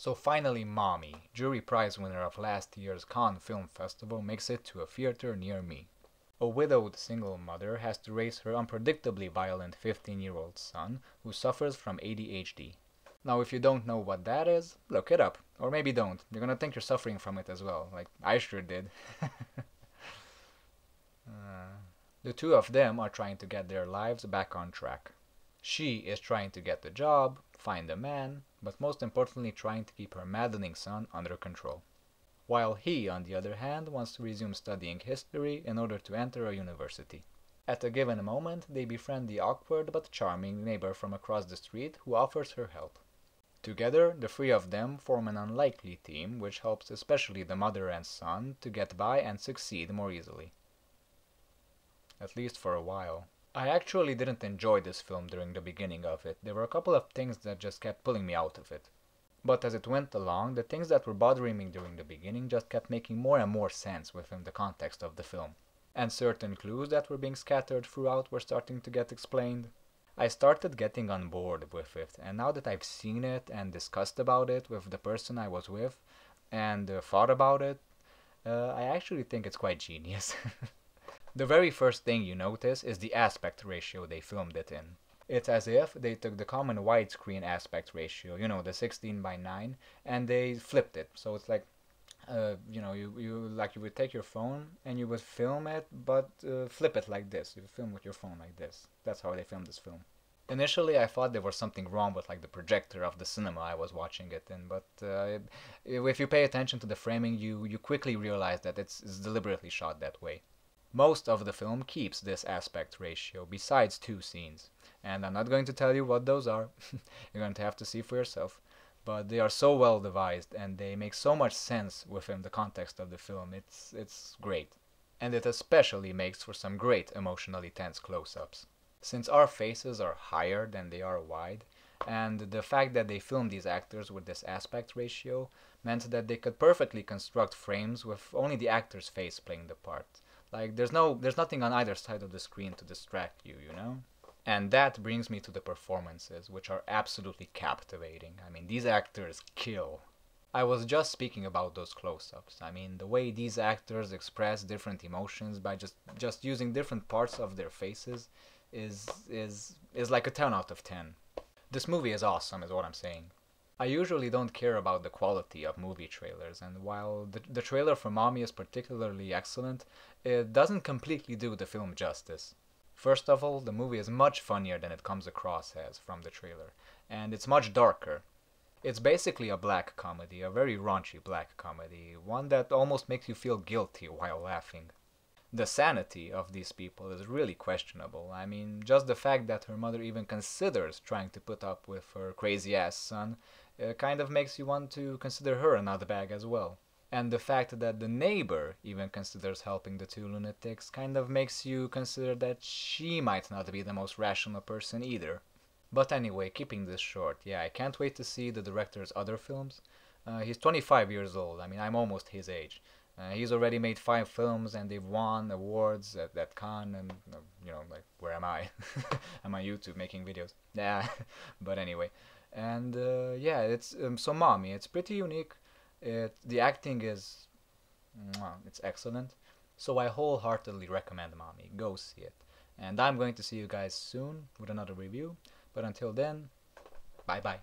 So finally Mommy, jury prize winner of last year's Cannes Film Festival, makes it to a theater near me. A widowed single mother has to raise her unpredictably violent 15-year-old son who suffers from ADHD. Now if you don't know what that is, look it up. Or maybe don't. You're gonna think you're suffering from it as well, like I sure did. The two of them are trying to get their lives back on track. She is trying to get a job, find a man, but most importantly trying to keep her maddening son under control. While he, on the other hand, wants to resume studying history in order to enter a university. At a given moment, they befriend the awkward but charming neighbor from across the street who offers her help. Together, the three of them form an unlikely team which helps especially the mother and son to get by and succeed more easily. At least for a while. I actually didn't enjoy this film during the beginning of it. There were a couple of things that just kept pulling me out of it. But as it went along, the things that were bothering me during the beginning just kept making more and more sense within the context of the film. And certain clues that were being scattered throughout were starting to get explained. I started getting on board with it, and now that I've seen it and discussed about it with the person I was with, and thought about it, I actually think it's quite genius. The very first thing you notice is the aspect ratio they filmed it in. It's as if they took the common widescreen aspect ratio, you know, the 16 by 9, and they flipped it. So it's like, you would take your phone and you would film it, but flip it like this. You film with your phone like this. That's how they filmed this film. Initially, I thought there was something wrong with like the projector of the cinema I was watching it in, but if you pay attention to the framing, you quickly realize that it's deliberately shot that way. Most of the film keeps this aspect ratio, besides two scenes. And I'm not going to tell you what those are. You're going to have to see for yourself. But they are so well devised and they make so much sense within the context of the film. It's great. And it especially makes for some great emotionally tense close-ups. Since our faces are higher than they are wide, and the fact that they filmed these actors with this aspect ratio meant that they could perfectly construct frames with only the actor's face playing the part. Like there's nothing on either side of the screen to distract you, you know? And that brings me to the performances, which are absolutely captivating. I mean, these actors kill. I was just speaking about those close-ups. I mean, the way these actors express different emotions by just using different parts of their faces is like a 10 out of 10. This movie is awesome, is what I'm saying. I usually don't care about the quality of movie trailers, and while the trailer for Mommy is particularly excellent, it doesn't completely do the film justice. First of all, the movie is much funnier than it comes across as from the trailer, and it's much darker. It's basically a black comedy, a very raunchy black comedy, one that almost makes you feel guilty while laughing. The sanity of these people is really questionable. I mean, just the fact that her mother even considers trying to put up with her crazy ass son kind of makes you want to consider her a nutbag as well. And the fact that the neighbor even considers helping the two lunatics kind of makes you consider that she might not be the most rational person either. But anyway, keeping this short, yeah, I can't wait to see the director's other films. He's 25 years old. I mean, I'm almost his age. He's already made 5 films and they've won awards at Cannes and, like, where am I? I'm on YouTube making videos. Yeah, but anyway. And yeah, it's so Mommy, it's pretty unique. The acting is, it's excellent. So I wholeheartedly recommend Mommy. Go see it. And I'm going to see you guys soon with another review. But until then, bye bye.